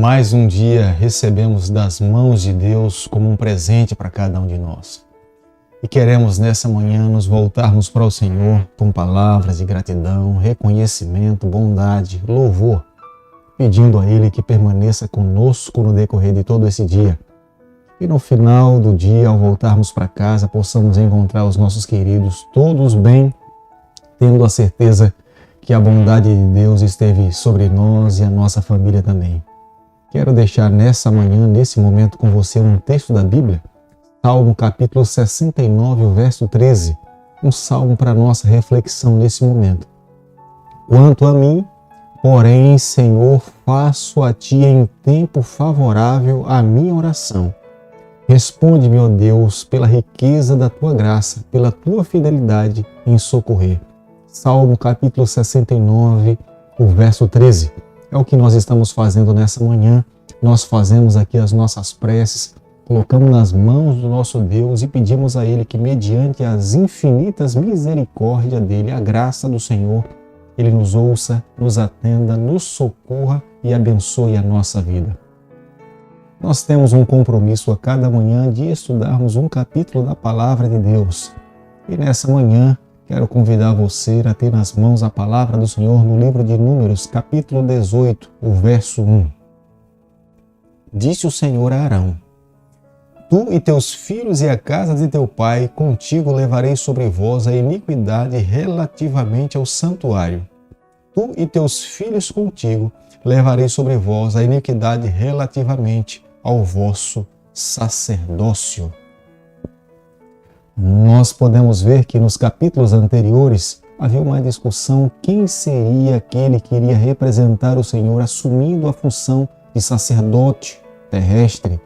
Mais um dia recebemos das mãos de Deus como um presente para cada um de nós. E queremos nessa manhã nos voltarmos para o Senhor com palavras de gratidão, reconhecimento, bondade, louvor, pedindo a Ele que permaneça conosco no decorrer de todo esse dia. E no final do dia, ao voltarmos para casa, possamos encontrar os nossos queridos todos bem, tendo a certeza que a bondade de Deus esteve sobre nós e a nossa família também. Quero deixar nessa manhã, nesse momento com você, um texto da Bíblia, Salmo capítulo 69, o verso 13, um salmo para nossa reflexão nesse momento. Quanto a mim, porém, Senhor, faço a Ti em tempo favorável a minha oração. Responde-me, ó Deus, pela riqueza da Tua graça, pela Tua fidelidade em socorrer. Salmo capítulo 69, o verso 13. É o que nós estamos fazendo nessa manhã. Nós fazemos aqui as nossas preces, colocamos nas mãos do nosso Deus e pedimos a Ele que, mediante as infinitas misericórdias dEle, a graça do Senhor, Ele nos ouça, nos atenda, nos socorra e abençoe a nossa vida. Nós temos um compromisso a cada manhã de estudarmos um capítulo da Palavra de Deus. E nessa manhã, quero convidar você a ter nas mãos a palavra do Senhor no livro de Números, capítulo 18, o verso 1. Disse o Senhor a Arão: Tu e teus filhos e a casa de teu pai, contigo levarei sobre vós a iniquidade relativamente ao santuário. Tu e teus filhos contigo levarei sobre vós a iniquidade relativamente ao vosso sacerdócio. Nós podemos ver que nos capítulos anteriores havia uma discussão quem seria aquele que iria representar o Senhor assumindo a função de sacerdote terrestre.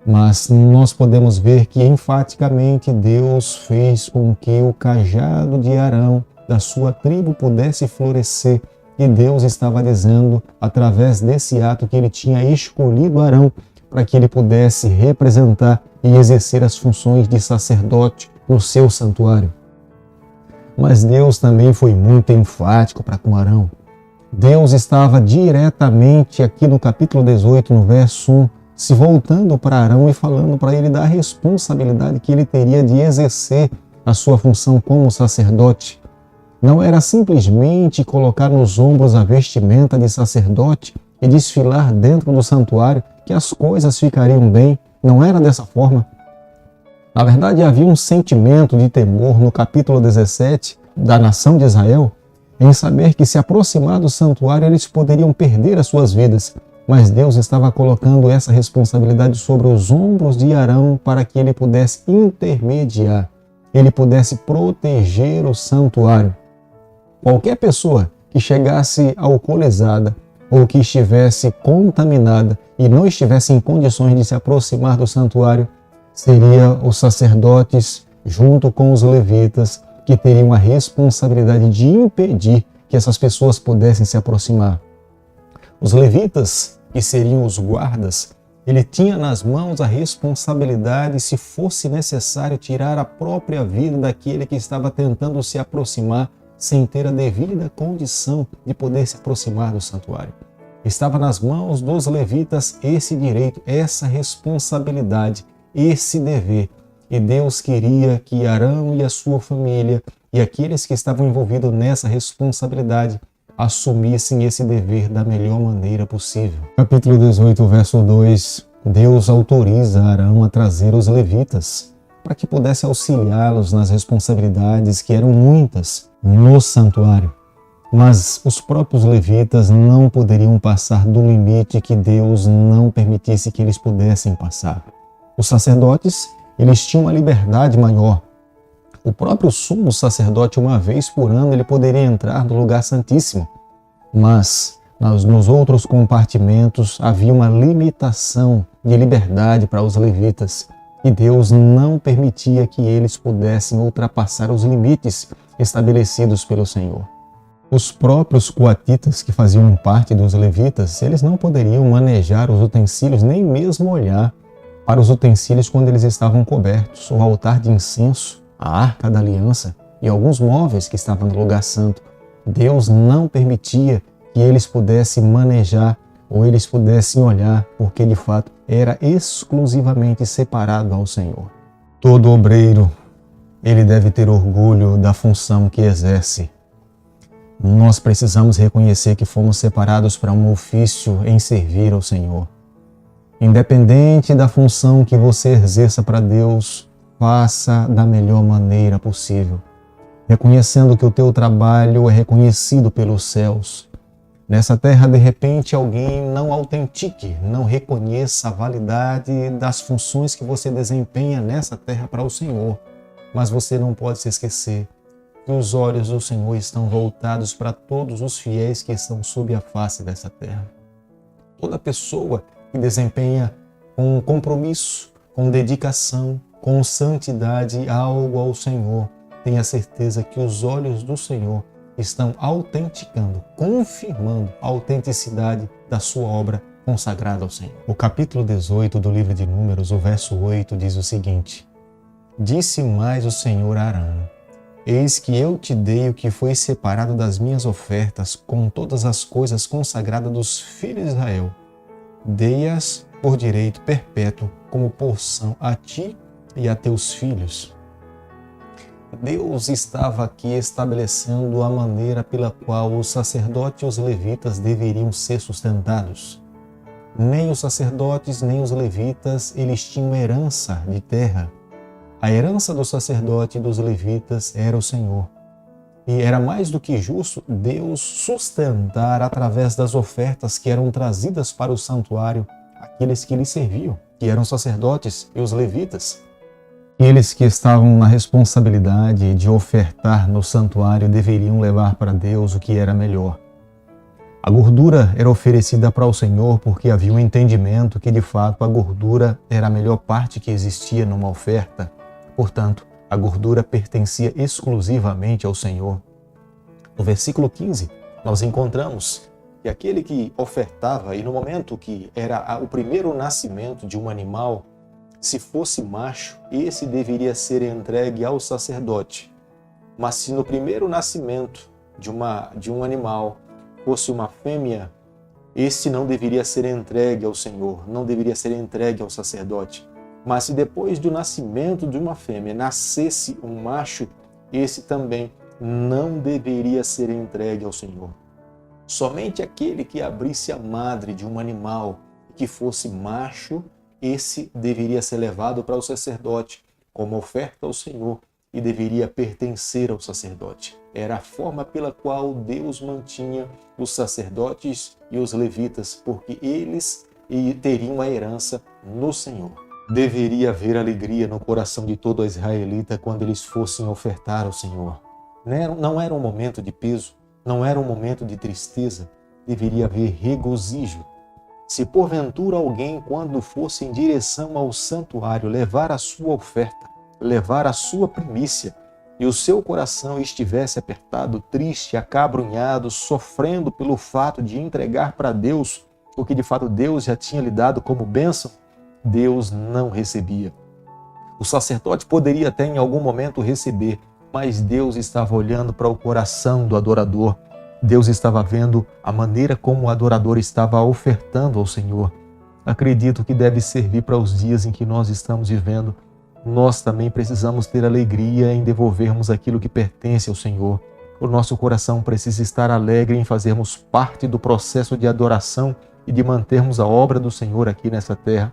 Mas nós podemos ver que enfaticamente Deus fez com que o cajado de Arão, da sua tribo, pudesse florescer. E Deus estava dizendo, através desse ato, que Ele tinha escolhido Arão para que ele pudesse representar e exercer as funções de sacerdote no seu santuário. Mas Deus também foi muito enfático para com Arão. Deus estava diretamente aqui no capítulo 18, no verso 1, se voltando para Arão e falando para ele da responsabilidade que ele teria de exercer a sua função como sacerdote. Não era simplesmente colocar nos ombros a vestimenta de sacerdote e desfilar dentro do santuário que as coisas ficariam bem. Não era dessa forma. Na verdade, havia um sentimento de temor no capítulo 17 da nação de Israel em saber que, se aproximar do santuário, eles poderiam perder as suas vidas. Mas Deus estava colocando essa responsabilidade sobre os ombros de Arão para que ele pudesse intermediar, ele pudesse proteger o santuário. Qualquer pessoa que chegasse alcoolizada ou que estivesse contaminada e não estivesse em condições de se aproximar do santuário, seriam os sacerdotes, junto com os levitas, que teriam a responsabilidade de impedir que essas pessoas pudessem se aproximar. Os levitas, que seriam os guardas, ele tinha nas mãos a responsabilidade, se fosse necessário, tirar a própria vida daquele que estava tentando se aproximar sem ter a devida condição de poder se aproximar do santuário. Estava nas mãos dos levitas esse direito, essa responsabilidade, esse dever. E Deus queria que Arão e a sua família e aqueles que estavam envolvidos nessa responsabilidade assumissem esse dever da melhor maneira possível. Capítulo 18, verso 2, Deus autoriza Arão a trazer os levitas para que pudesse auxiliá-los nas responsabilidades que eram muitas no santuário. Mas os próprios levitas não poderiam passar do limite que Deus não permitisse que eles pudessem passar. Os sacerdotes, eles tinham uma liberdade maior. O próprio sumo sacerdote, uma vez por ano, ele poderia entrar no lugar santíssimo. Mas nos outros compartimentos havia uma limitação de liberdade para os levitas. E Deus não permitia que eles pudessem ultrapassar os limites estabelecidos pelo Senhor. Os próprios coatitas, que faziam parte dos levitas, eles não poderiam manejar os utensílios, nem mesmo olhar para os utensílios quando eles estavam cobertos, o altar de incenso, a arca da aliança e alguns móveis que estavam no lugar santo. Deus não permitia que eles pudessem manejar ou eles pudessem olhar, porque de fato era exclusivamente separado ao Senhor. Todo obreiro, ele deve ter orgulho da função que exerce. Nós precisamos reconhecer que fomos separados para um ofício em servir ao Senhor. Independente da função que você exerça para Deus, faça da melhor maneira possível, reconhecendo que o teu trabalho é reconhecido pelos céus. Nessa terra, de repente, alguém não autentique, não reconheça a validade das funções que você desempenha nessa terra para o Senhor. Mas você não pode se esquecer que os olhos do Senhor estão voltados para todos os fiéis que estão sob a face dessa terra. Toda pessoa que desempenha com compromisso, com dedicação, com santidade algo ao Senhor, tenha certeza que os olhos do Senhor estão autenticando, confirmando a autenticidade da sua obra consagrada ao Senhor. O capítulo 18 do livro de Números, o verso 8, diz o seguinte: Disse mais o Senhor a Arão: Eis que eu te dei o que foi separado das minhas ofertas, com todas as coisas consagradas dos filhos de Israel. Dei-as por direito perpétuo, como porção a ti e a teus filhos. Deus estava aqui estabelecendo a maneira pela qual os sacerdotes e os levitas deveriam ser sustentados. Nem os sacerdotes, nem os levitas, eles tinham herança de terra. A herança do sacerdote e dos levitas era o Senhor. E era mais do que justo Deus sustentar através das ofertas que eram trazidas para o santuário aqueles que lhe serviam, que eram sacerdotes e os levitas. Eles que estavam na responsabilidade de ofertar no santuário deveriam levar para Deus o que era melhor. A gordura era oferecida para o Senhor porque havia um entendimento que de fato a gordura era a melhor parte que existia numa oferta. Portanto, a gordura pertencia exclusivamente ao Senhor. No versículo 15, nós encontramos que aquele que ofertava, e no momento que era o primeiro nascimento de um animal, se fosse macho, esse deveria ser entregue ao sacerdote. Mas se no primeiro nascimento de um animal fosse uma fêmea, esse não deveria ser entregue ao Senhor, não deveria ser entregue ao sacerdote. Mas se depois do nascimento de uma fêmea nascesse um macho, esse também não deveria ser entregue ao Senhor. Somente aquele que abrisse a madre de um animal que fosse macho, esse deveria ser levado para o sacerdote como oferta ao Senhor e deveria pertencer ao sacerdote. Era a forma pela qual Deus mantinha os sacerdotes e os levitas, porque eles teriam a herança no Senhor. Deveria haver alegria no coração de todo israelita quando eles fossem ofertar ao Senhor. Não era um momento de peso, não era um momento de tristeza, deveria haver regozijo. Se porventura alguém, quando fosse em direção ao santuário, levar a sua oferta, levar a sua primícia, e o seu coração estivesse apertado, triste, acabrunhado, sofrendo pelo fato de entregar para Deus o que de fato Deus já tinha lhe dado como bênção, Deus não recebia. O sacerdote poderia até em algum momento receber, mas Deus estava olhando para o coração do adorador. Deus estava vendo a maneira como o adorador estava ofertando ao Senhor. Acredito que deve servir para os dias em que nós estamos vivendo. Nós também precisamos ter alegria em devolvermos aquilo que pertence ao Senhor. O nosso coração precisa estar alegre em fazermos parte do processo de adoração e de mantermos a obra do Senhor aqui nessa terra.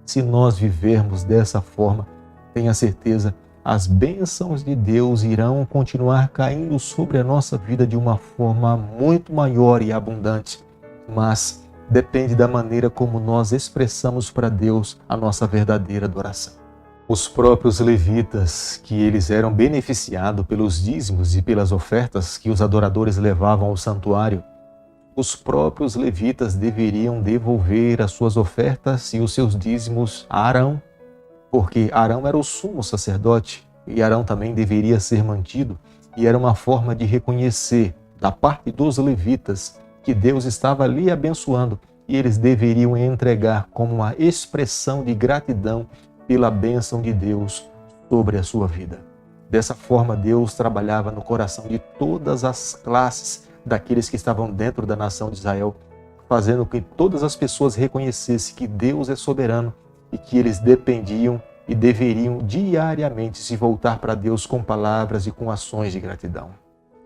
Se nós vivermos dessa forma, tenha certeza, as bênçãos de Deus irão continuar caindo sobre a nossa vida de uma forma muito maior e abundante. Mas depende da maneira como nós expressamos para Deus a nossa verdadeira adoração. Os próprios levitas, que eles eram beneficiados pelos dízimos e pelas ofertas que os adoradores levavam ao santuário, os próprios levitas deveriam devolver as suas ofertas e os seus dízimos a Arão, porque Arão era o sumo sacerdote e Arão também deveria ser mantido, e era uma forma de reconhecer da parte dos levitas que Deus estava ali abençoando e eles deveriam entregar como uma expressão de gratidão pela bênção de Deus sobre a sua vida. Dessa forma, Deus trabalhava no coração de todas as classes daqueles que estavam dentro da nação de Israel, fazendo com que todas as pessoas reconhecessem que Deus é soberano e que eles dependiam e deveriam diariamente se voltar para Deus com palavras e com ações de gratidão.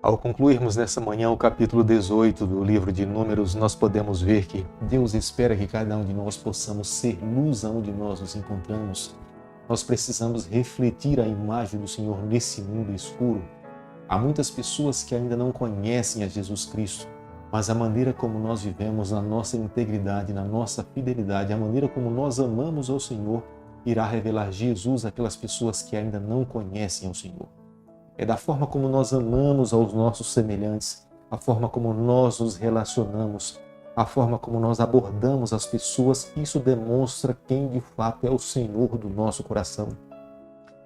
Ao concluirmos nessa manhã o capítulo 18 do livro de Números, nós podemos ver que Deus espera que cada um de nós possamos ser luz aonde nós nos encontramos. Nós precisamos refletir a imagem do Senhor nesse mundo escuro. Há muitas pessoas que ainda não conhecem a Jesus Cristo, mas a maneira como nós vivemos, na nossa integridade, na nossa fidelidade, a maneira como nós amamos ao Senhor, irá revelar Jesus àquelas pessoas que ainda não conhecem ao Senhor. É da forma como nós amamos aos nossos semelhantes, a forma como nós nos relacionamos, a forma como nós abordamos as pessoas, isso demonstra quem de fato é o Senhor do nosso coração.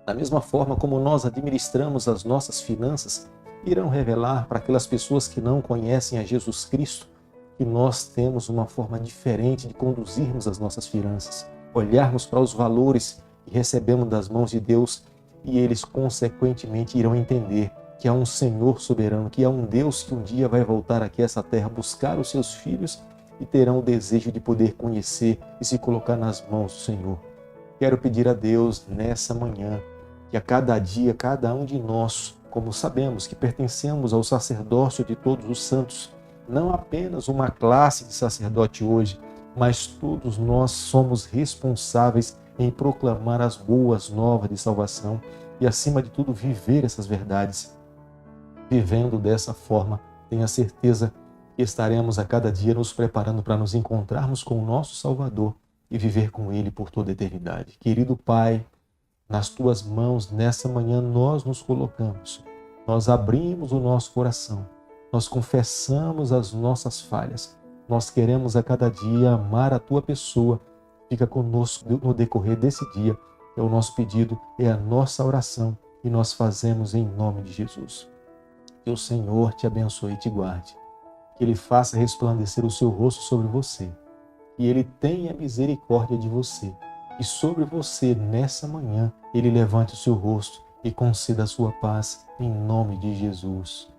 Da mesma forma como nós administramos as nossas finanças, irão revelar para aquelas pessoas que não conhecem a Jesus Cristo que nós temos uma forma diferente de conduzirmos as nossas finanças, olharmos para os valores que recebemos das mãos de Deus e eles consequentemente irão entender que há um Senhor soberano, que há um Deus que um dia vai voltar aqui a essa terra buscar os seus filhos e terão o desejo de poder conhecer e se colocar nas mãos do Senhor. Quero pedir a Deus nessa manhã que a cada dia, cada um de nós, como sabemos que pertencemos ao sacerdócio de todos os santos, não apenas uma classe de sacerdote hoje, mas todos nós somos responsáveis em proclamar as boas novas de salvação e, acima de tudo, viver essas verdades. Vivendo dessa forma, tenha certeza que estaremos a cada dia nos preparando para nos encontrarmos com o nosso Salvador e viver com Ele por toda a eternidade. Querido Pai, nas Tuas mãos, nessa manhã, nós nos colocamos. Nós abrimos o nosso coração. Nós confessamos as nossas falhas. Nós queremos a cada dia amar a Tua pessoa. Fica conosco no decorrer desse dia. É o nosso pedido, é a nossa oração e nós fazemos em nome de Jesus. Que o Senhor te abençoe e te guarde. Que Ele faça resplandecer o seu rosto sobre você. Que Ele tenha misericórdia de você. E sobre você, nessa manhã, Ele levante o seu rosto e conceda a sua paz em nome de Jesus.